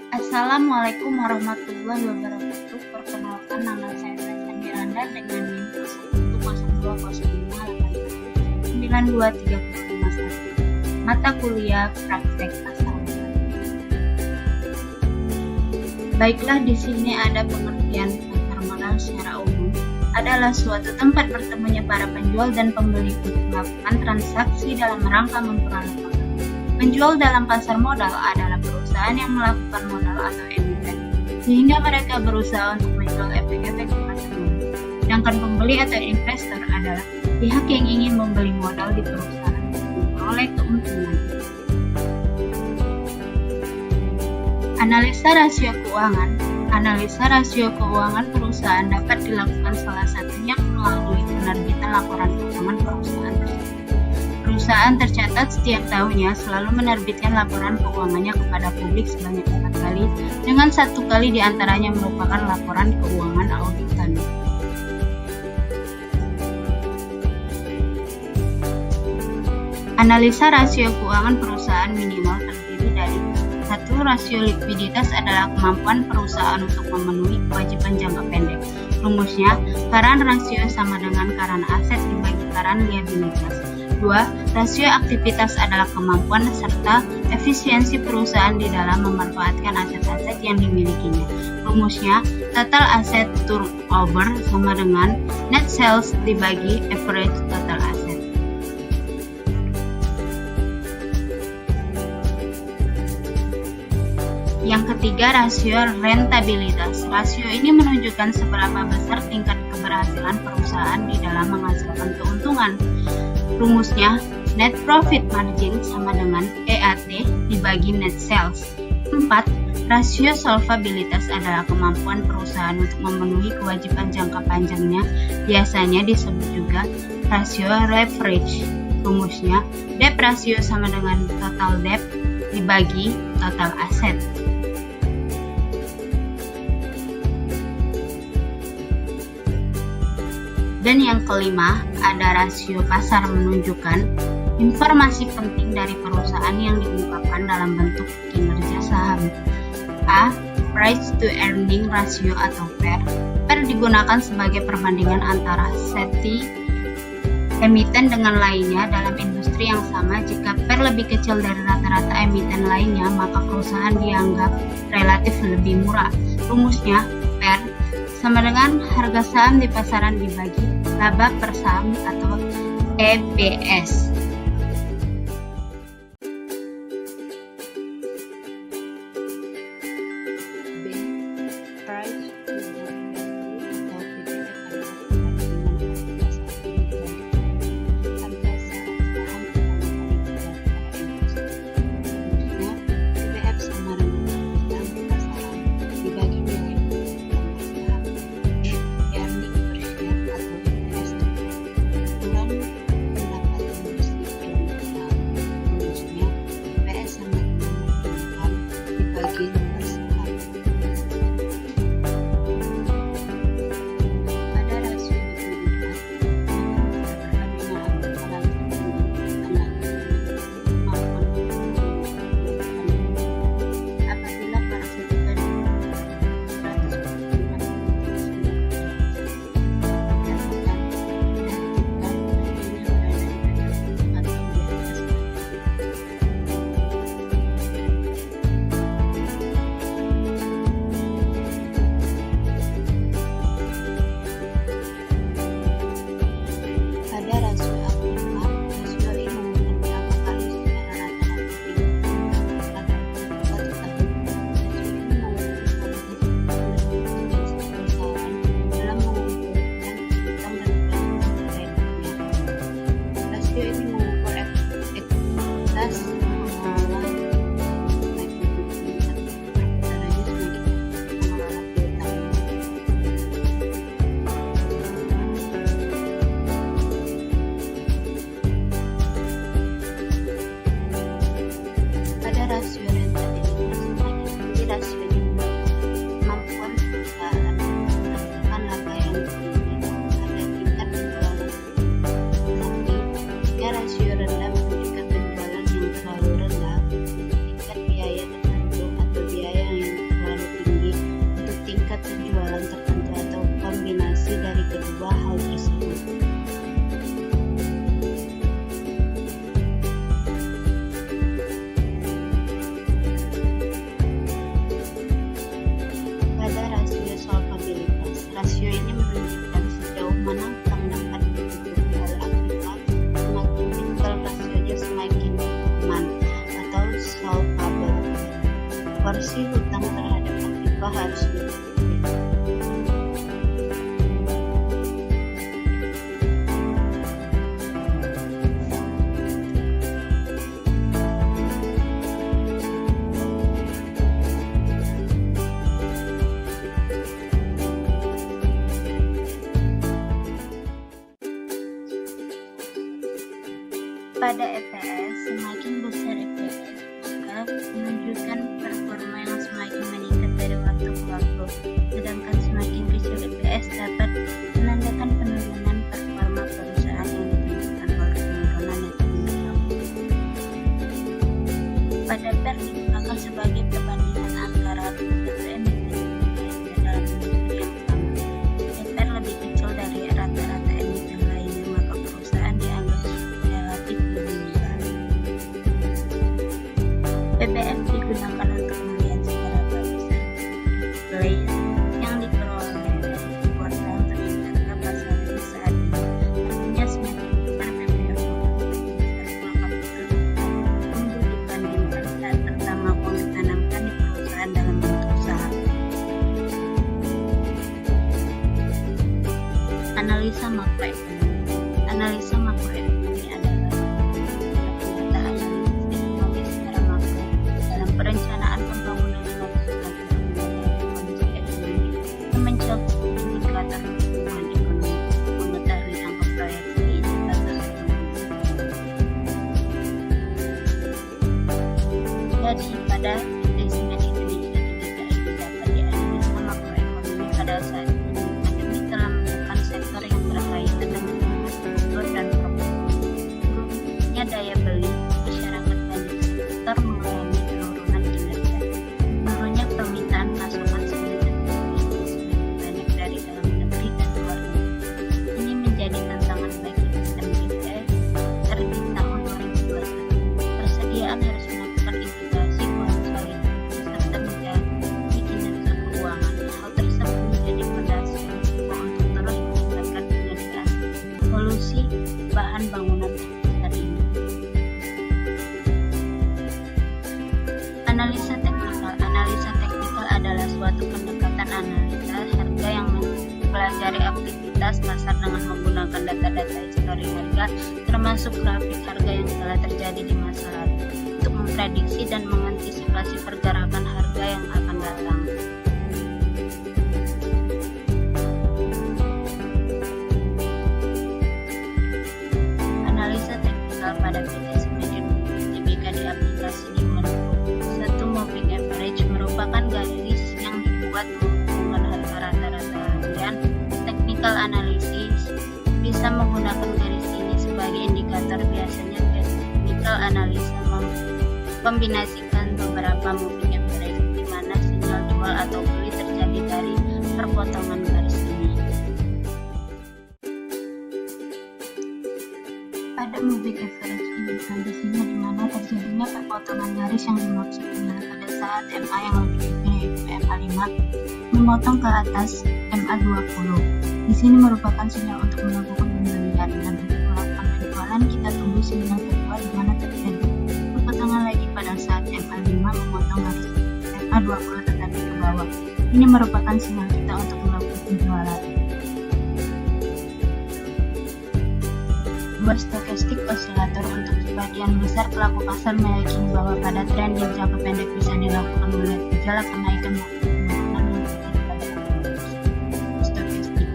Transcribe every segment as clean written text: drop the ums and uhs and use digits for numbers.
Assalamualaikum warahmatullahi wabarakatuh. Perkenalkan, nama saya Tasya Miranda dengan NIM 102029235. Mata kuliah praktek pasar. Baiklah, di sini ada pengertian pasar modal secara umum adalah suatu tempat bertemunya para penjual dan pembeli untuk melakukan transaksi dalam rangka memperoleh pangkat. Penjual dalam pasar modal adalah perusahaan yang melakukan modal atau emiten, sehingga mereka berusaha untuk menjual efek-efek di pasar modal. Sedangkan pembeli atau investor adalah pihak yang ingin membeli modal di perusahaan untuk memperoleh keuntungan. Analisa rasio keuangan. Analisa rasio keuangan perusahaan dapat dilakukan salah satunya melalui penerbitan laporan keuangan perusahaan tersebut. Perusahaan tercatat setiap tahunnya selalu menerbitkan laporan keuangannya kepada publik sebanyak 4 kali, dengan 1 kali diantaranya merupakan laporan keuangan auditan. Analisa rasio keuangan perusahaan minimal terdiri dari 1. Rasio likuiditas adalah kemampuan perusahaan untuk memenuhi kewajiban jangka pendek. Rumusnya, current rasio sama dengan current aset dibagi current liabilitas. 2. Rasio aktivitas adalah kemampuan serta efisiensi perusahaan di dalam memanfaatkan aset-aset yang dimilikinya. Rumusnya, total asset turnover sama dengan net sales dibagi average total asset. Yang ketiga, rasio rentabilitas. Rasio ini menunjukkan seberapa besar tingkat keberhasilan perusahaan di dalam menghasilkan keuntungan. Rumusnya, net profit margin sama dengan EAT dibagi net sales. 4. Rasio solvabilitas adalah kemampuan perusahaan untuk memenuhi kewajiban jangka panjangnya, biasanya disebut juga rasio leverage. Rumusnya, debt ratio sama dengan total debt dibagi total aset. Dan yang kelima, ada rasio pasar, menunjukkan informasi penting dari perusahaan yang diungkapkan dalam bentuk kinerja saham. A. Price to earning ratio atau PER. PER digunakan sebagai perbandingan antara seti emiten dengan lainnya dalam industri yang sama. Jika PER lebih kecil dari rata-rata emiten lainnya, maka perusahaan dianggap relatif lebih murah. Rumusnya, PER sama dengan harga saham di pasaran dibagi laba per saham atau EPS. B. Price to book value atau PBV adalah harga saham PBF sama dengan harga saham dibagi nilai earning per share atau EPS. Kurang pendapatan proporsi hutang terhadap aktiva harus diperhatikan. Pada EPS, semakin besar EPS, maka menunjukkan performa yang semakin meningkat dari waktu ke waktu. Sedangkan semakin kecil EPS dapat menandakan penurunan performa perusahaan yang ditunjukkan oleh penurunan net income. Pada PER digunakan sebagai perbandingan antara satu emiten dalam industri yang sama. EPR lebih kecil dari rata-rata emiten lainnya, maka perusahaan dianggap relatif lebih murah. PBF digunakan untuk melihat seberapa besar play yang diperoleh dari kuartal terhadap pasarnya saat ini. Artinya semakin besar PBF maka kapital tumbuh dibandingkan saat pertama uang ditanamkan di perusahaan dalam bentuk saham. Analisa makroekonomi. Analisa makroekonomi adalah data analisis ekonomi secara makro dalam perencanaan pembangunan maupun kondisi ekonomi yang mencakup indikator pertumbuhan ekonomi, mengetahui angka proyeksi indikator ekonomi. Jadi pada Investment Indonesia tidak dapat dianalisa makroekonomi pada saat ini. Pandemi telah menekan sektor yang berkaitan dengan ekspor dan turunnya daya beli masyarakat banyak sektor mengalami penurunan kinerja. Menurunnya permintaan pasokan semakin banyak dari dalam negeri dan luar negeri. Ini menjadi tantangan bagi sistem BPS di tahun 2021. Persediaan harus melakukan integrasi konsolidasi serta menjaga kinerja keuangan. Hal tersebut menjadi fondasi untuk terus meningkatkan penyediaan solusi bahan bangunan terbesar ini. Analisa teknikal. Analisa teknikal adalah suatu pendekatan analisa harga yang mempelajari aktivitas pasar dengan menggunakan data-data histori harga, termasuk grafik harga yang telah terjadi di masa lalu, untuk memprediksi dan mengantisipasi pergerakan harga yang akan datang. Analisa teknikal pada PT Semen Tbk diaplikasi di satu moving average merupakan garis yang dibuat menghubungkan harga rata-rata harian. Technical analysis bisa menggunakan garis ini sebagai indikator. Biasanya technical analysis mengkombinasikan beberapa moving average di mana sinyal jual atau beli terjadi dari perpotongan garis ini. Pada moving average ini kondisinya di mana terjadinya perpotongan garis yang dimaksud adalah pada saat MA yang lebih gede yaitu MA5 memotong ke atas MA20. Di sini merupakan sinyal untuk melakukan pembelian, dan untuk melakukan penjualan kita tunggu sinyal kedua di mana terjadi perpotongan lagi pada saat MA5 memotong garis MA20 tetapi ke bawah. Ini merupakan sinyal kita untuk melakukan penjualan. Buat stokastik oscillator, untuk sebagian besar pelaku pasar meyakini bahwa pada tren di jangka pendek bisa dilakukan melihat gejala kenaikan maupun penurunan yang terjadi pada stokastik.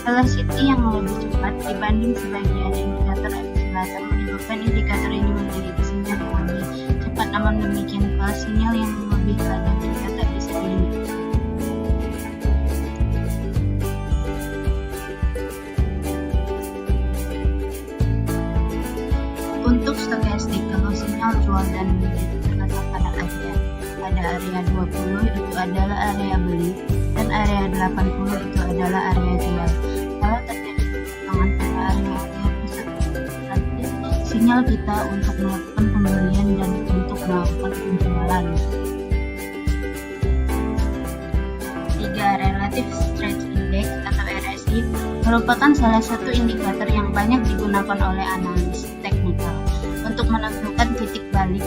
Velocity yang lebih cepat dibanding sebagian indikator oscillator menyebabkan indikator ini memiliki sinyal yang lebih cepat, namun demikian pula sinyal yang lebih lambat jika tak bisa dihindari. Untuk stokastik, kalau sinyal jual dan beli terletak pada area 20 itu adalah area beli dan area 80 itu adalah area jual. Kalau terjadi perpotongan pada area tersebut, berarti sinyal kita untuk melakukan pembelian dan untuk melakukan penjualan. 3. Relative Strength Index atau RSI merupakan salah satu indikator yang banyak digunakan oleh analis teknikal untuk menentukan titik balik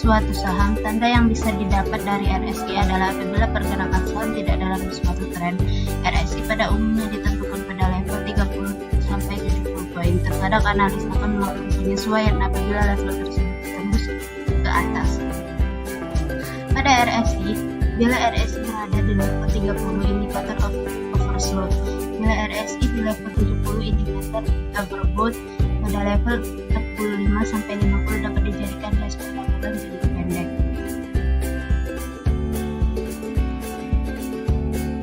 suatu saham. Tanda yang bisa didapat dari RSI adalah apabila pergerakan saham tidak dalam suatu tren. RSI pada umumnya ditentukan pada level 30 sampai 70 poin. Terkadang analis akan melakukan penyesuaian apabila level tersebut tembus ke atas. Pada RSI, bila RSI berada di level 30 indikator oversold. Bila RSI di level 70 indikator overbought. Pada level 45 sampai 50 dapat dijadikan dashboard dalam jangka pendek.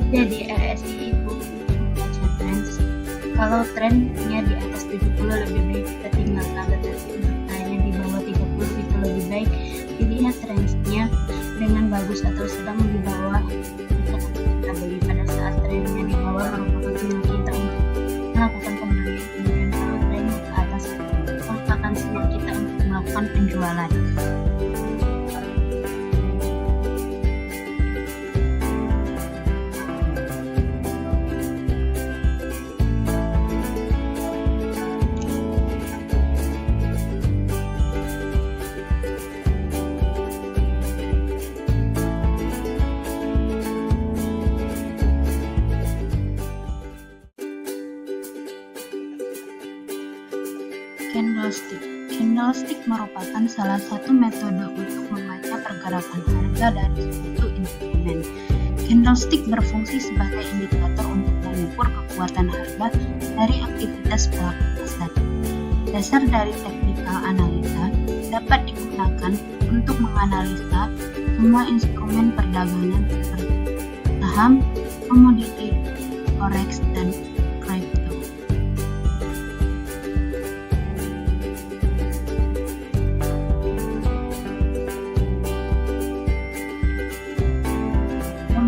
Jadi RSI itu membaca trend. Kalau trennya di atas 70 lebih baik kita tinggalkan, tetapi untuk trennya di bawah 30 itu lebih baik dilihat trennya dengan bagus atau sedang di bawah untuk kita beli. Pada saat trennya di bawah merupakan sinyal kita untuk melakukan pembelian, kemudian kalau trennya ke atas merupakan sinyal kita untuk melakukan penjualan. Candlestick. Candlestick merupakan salah satu metode untuk membaca pergerakan harga dari suatu instrumen. Candlestick berfungsi sebagai indikator untuk mengukur kekuatan harga dari aktivitas pelaku pasar. Dasar dari teknikal analisa dapat digunakan untuk menganalisa semua instrumen perdagangan seperti saham, komoditi, forex, dan kripto.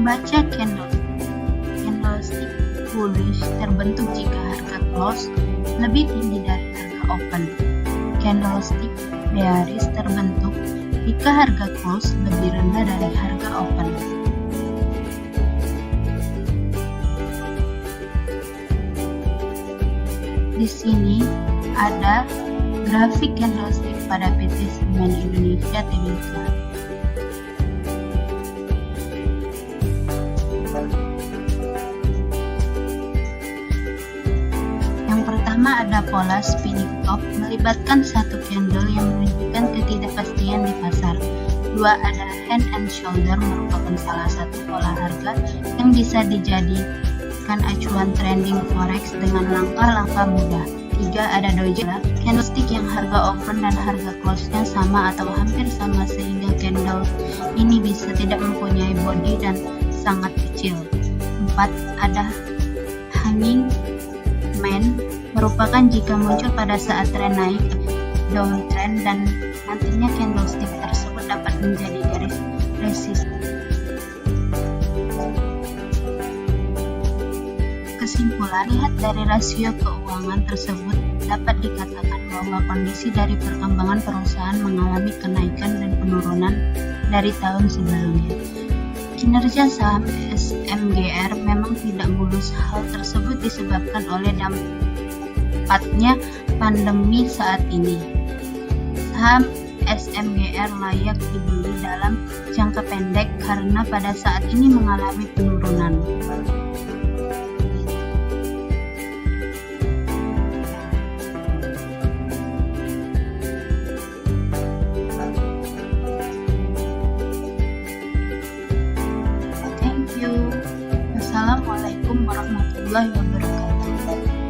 Membaca candlestick bullish terbentuk jika harga close lebih tinggi dari harga open. Candlestick bearish terbentuk jika harga close lebih rendah dari harga open. Di sini ada grafik candlestick pada PT Semen Indonesia Tbk. Ada pola spinning top melibatkan satu candle yang menunjukkan ketidakpastian di pasar. Dua, ada hand and shoulder merupakan salah satu pola harga yang bisa dijadikan acuan trading forex dengan langkah-langkah mudah. Tiga, ada doji candlestick yang harga open dan harga close-nya sama atau hampir sama sehingga candle ini bisa tidak mempunyai body dan sangat kecil. Empat, ada hanging man merupakan jika muncul pada saat tren naik downtrend dan nantinya candlestick tersebut dapat menjadi garis resisten. Kesimpulan, lihat dari rasio keuangan tersebut dapat dikatakan bahwa kondisi dari perkembangan perusahaan mengalami kenaikan dan penurunan dari tahun sebelumnya. Kinerja saham SMGR memang tidak mulus. Hal tersebut disebabkan oleh dampaknya pandemi saat ini. Saham SMGR layak dibeli dalam jangka pendek karena pada saat ini mengalami penurunan. Thank you. Wassalamualaikum warahmatullahi wabarakatuh.